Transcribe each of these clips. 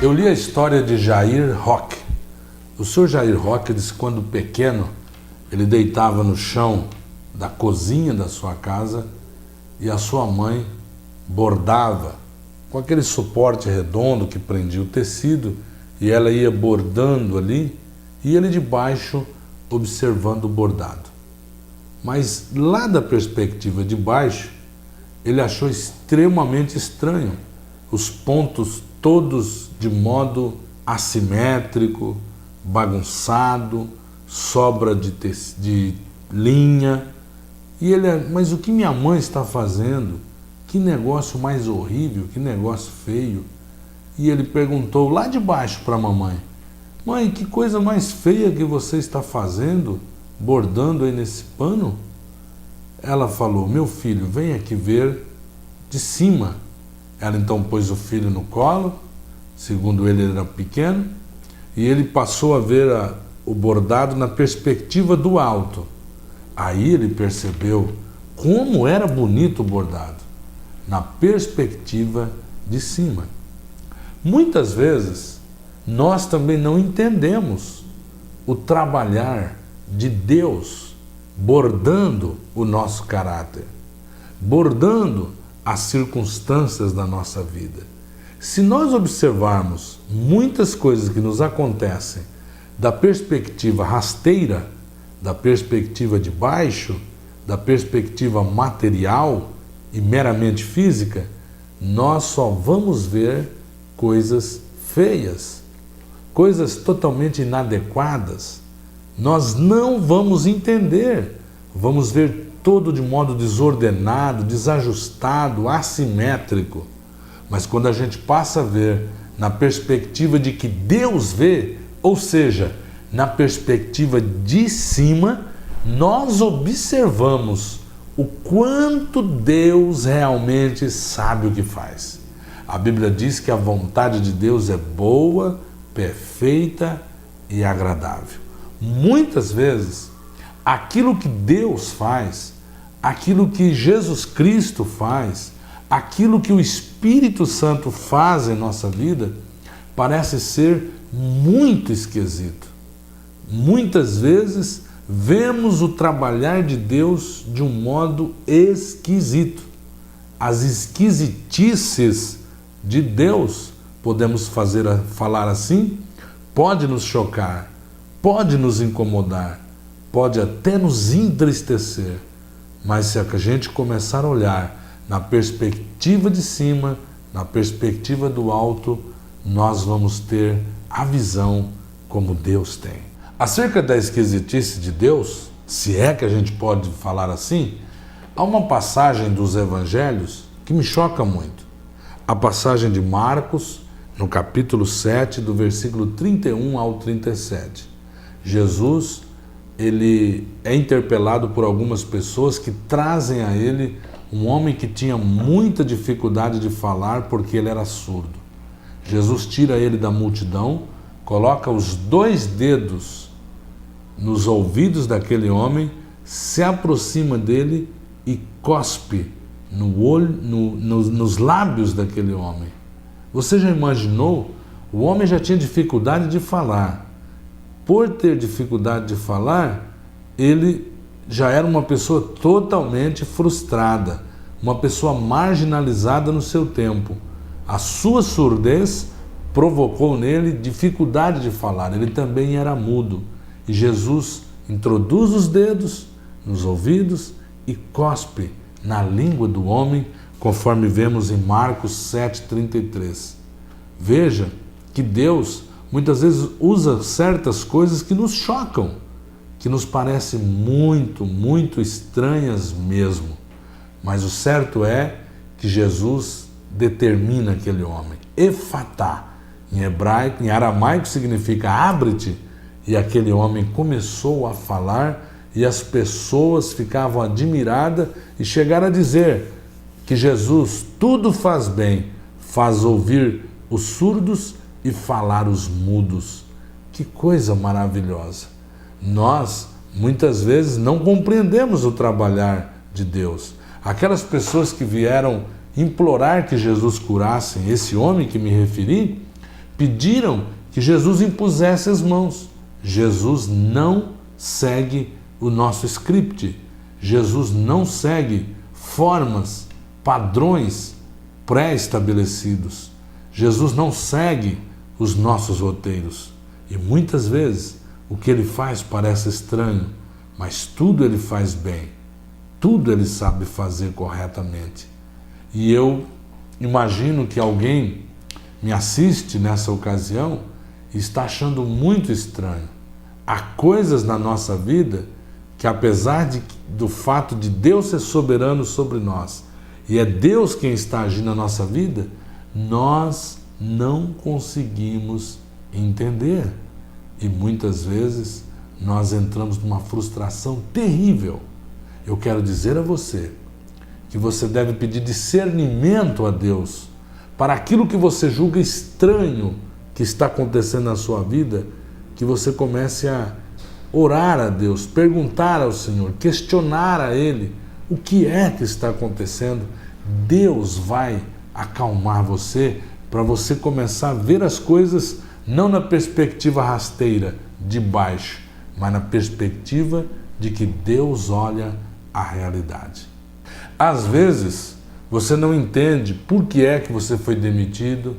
Eu li a história de Jair Roque. O senhor Jair Roque disse que quando pequeno ele deitava no chão da cozinha da sua casa e a sua mãe bordava com aquele suporte redondo que prendia o tecido e ela ia bordando ali e ele de baixo observando o bordado. Mas lá da perspectiva de baixo ele achou extremamente estranho os pontos todos de modo assimétrico, bagunçado, sobra de linha. E ele, mas o que minha mãe está fazendo? Que negócio mais horrível, que negócio feio. E ele perguntou lá de baixo para a mamãe: mãe, que coisa mais feia que você está fazendo, bordando aí nesse pano? Ela falou: meu filho, vem aqui ver de cima. Ela então pôs o filho no colo, segundo ele era pequeno, e ele passou a ver o bordado na perspectiva do alto. Aí ele percebeu como era bonito o bordado, na perspectiva de cima. Muitas vezes, nós também não entendemos o trabalhar de Deus bordando o nosso caráter, bordando as circunstâncias da nossa vida. Se nós observarmos muitas coisas que nos acontecem da perspectiva rasteira, da perspectiva de baixo, da perspectiva material e meramente física, nós só vamos ver coisas feias, coisas totalmente inadequadas. Nós não vamos entender, vamos ver todo de modo desordenado, desajustado, assimétrico. Mas quando a gente passa a ver na perspectiva de que Deus vê, ou seja, na perspectiva de cima, nós observamos o quanto Deus realmente sabe o que faz. A Bíblia diz que a vontade de Deus é boa, perfeita e agradável. Muitas vezes, aquilo que Deus faz, aquilo que Jesus Cristo faz, aquilo que o Espírito Santo faz em nossa vida, parece ser muito esquisito. Muitas vezes vemos o trabalhar de Deus de um modo esquisito. As esquisitices de Deus, podemos falar assim, pode nos chocar, pode nos incomodar, pode até nos entristecer. Mas se a gente começar a olhar na perspectiva de cima, na perspectiva do alto, nós vamos ter a visão como Deus tem. Acerca da esquisitice de Deus, se é que a gente pode falar assim, há uma passagem dos evangelhos que me choca muito. A passagem de Marcos, no capítulo 7, do versículo 31 ao 37. Jesus, ele é interpelado por algumas pessoas que trazem a ele um homem que tinha muita dificuldade de falar porque ele era surdo. Jesus tira ele da multidão, coloca os 2 dedos nos ouvidos daquele homem, se aproxima dele e cospe no olho, nos lábios daquele homem. Você já imaginou? O homem já tinha dificuldade de falar. Por ter dificuldade de falar, ele já era uma pessoa totalmente frustrada, uma pessoa marginalizada no seu tempo. A sua surdez provocou nele dificuldade de falar, ele também era mudo. E Jesus introduz os dedos nos ouvidos e cospe na língua do homem, conforme vemos em Marcos 7,33. Veja que Deus muitas vezes usa certas coisas que nos chocam, que nos parecem muito, muito estranhas mesmo. Mas o certo é que Jesus determina aquele homem. Efatá, em hebraico, em aramaico significa abre-te, e aquele homem começou a falar e as pessoas ficavam admiradas e chegaram a dizer que Jesus tudo faz bem, faz ouvir os surdos e falar os mudos. Que coisa maravilhosa! Nós, muitas vezes, não compreendemos o trabalhar de Deus. Aquelas pessoas que vieram implorar que Jesus curasse esse homem que me referi, pediram que Jesus impusesse as mãos. Jesus não segue o nosso script. Jesus não segue formas, padrões pré-estabelecidos. Jesus não segue os nossos roteiros. E muitas vezes o que ele faz parece estranho, mas tudo ele faz bem. Tudo ele sabe fazer corretamente. E eu imagino que alguém me assiste nessa ocasião e está achando muito estranho. Há coisas na nossa vida que, apesar do fato de Deus ser soberano sobre nós, e é Deus quem está agindo na nossa vida, nós não conseguimos entender. E muitas vezes nós entramos numa frustração terrível. Eu quero dizer a você que você deve pedir discernimento a Deus para aquilo que você julga estranho que está acontecendo na sua vida, que você comece a orar a Deus, perguntar ao Senhor, questionar a Ele o que é que está acontecendo. Deus vai acalmar você para você começar a ver as coisas não na perspectiva rasteira, de baixo, mas na perspectiva de que Deus olha a realidade. Às vezes, você não entende por que é que você foi demitido,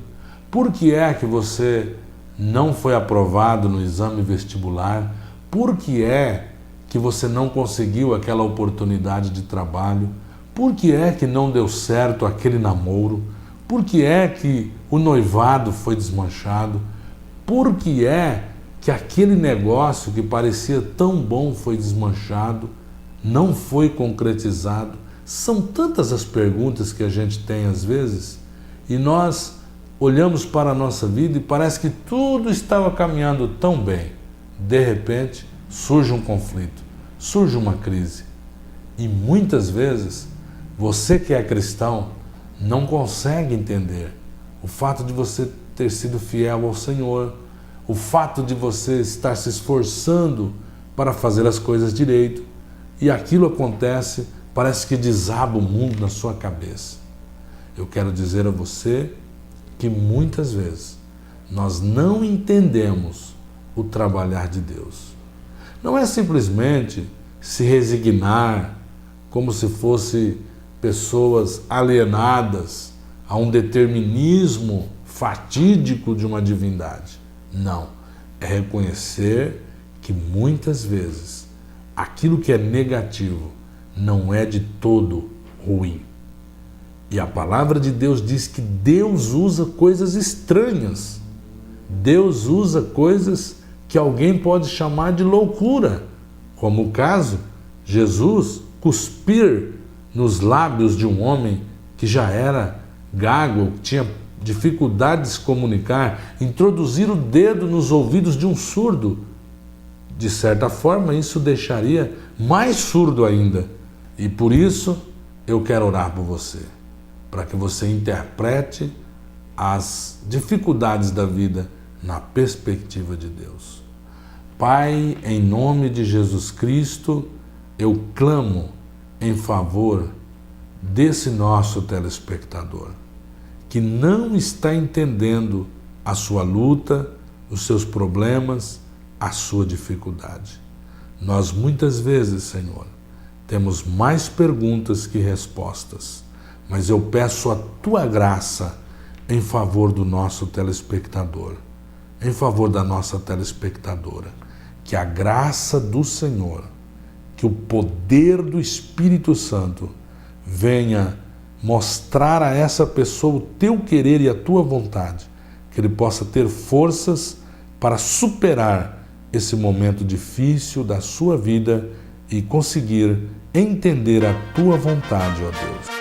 por que é que você não foi aprovado no exame vestibular, por que é que você não conseguiu aquela oportunidade de trabalho, por que é que não deu certo aquele namoro, por que é que o noivado foi desmanchado, por que é que aquele negócio que parecia tão bom foi desmanchado, não foi concretizado. São tantas as perguntas que a gente tem às vezes, e nós olhamos para a nossa vida e parece que tudo estava caminhando tão bem. De repente, surge um conflito, surge uma crise. E muitas vezes, você que é cristão não consegue entender o fato de você ter sido fiel ao Senhor, o fato de você estar se esforçando para fazer as coisas direito, e aquilo acontece, parece que desaba o mundo na sua cabeça. Eu quero dizer a você que muitas vezes nós não entendemos o trabalhar de Deus. Não é simplesmente se resignar como se fosse pessoas alienadas a um determinismo fatídico de uma divindade. Não, é reconhecer que muitas vezes aquilo que é negativo não é de todo ruim. E a palavra de Deus diz que Deus usa coisas estranhas. Deus usa coisas que alguém pode chamar de loucura, como o caso, Jesus cuspir nos lábios de um homem que já era gago, que tinha dificuldade de se comunicar, introduzir o dedo nos ouvidos de um surdo. De certa forma, isso deixaria mais surdo ainda. E por isso, eu quero orar por você, para que você interprete as dificuldades da vida na perspectiva de Deus. Pai, em nome de Jesus Cristo, eu clamo em favor desse nosso telespectador, que não está entendendo a sua luta, os seus problemas, a sua dificuldade. Nós muitas vezes, Senhor, temos mais perguntas que respostas, mas eu peço a Tua graça em favor do nosso telespectador, em favor da nossa telespectadora, que a graça do Senhor, que o poder do Espírito Santo venha mostrar a essa pessoa o Teu querer e a Tua vontade, que ele possa ter forças para superar esse momento difícil da sua vida e conseguir entender a Tua vontade, ó Deus.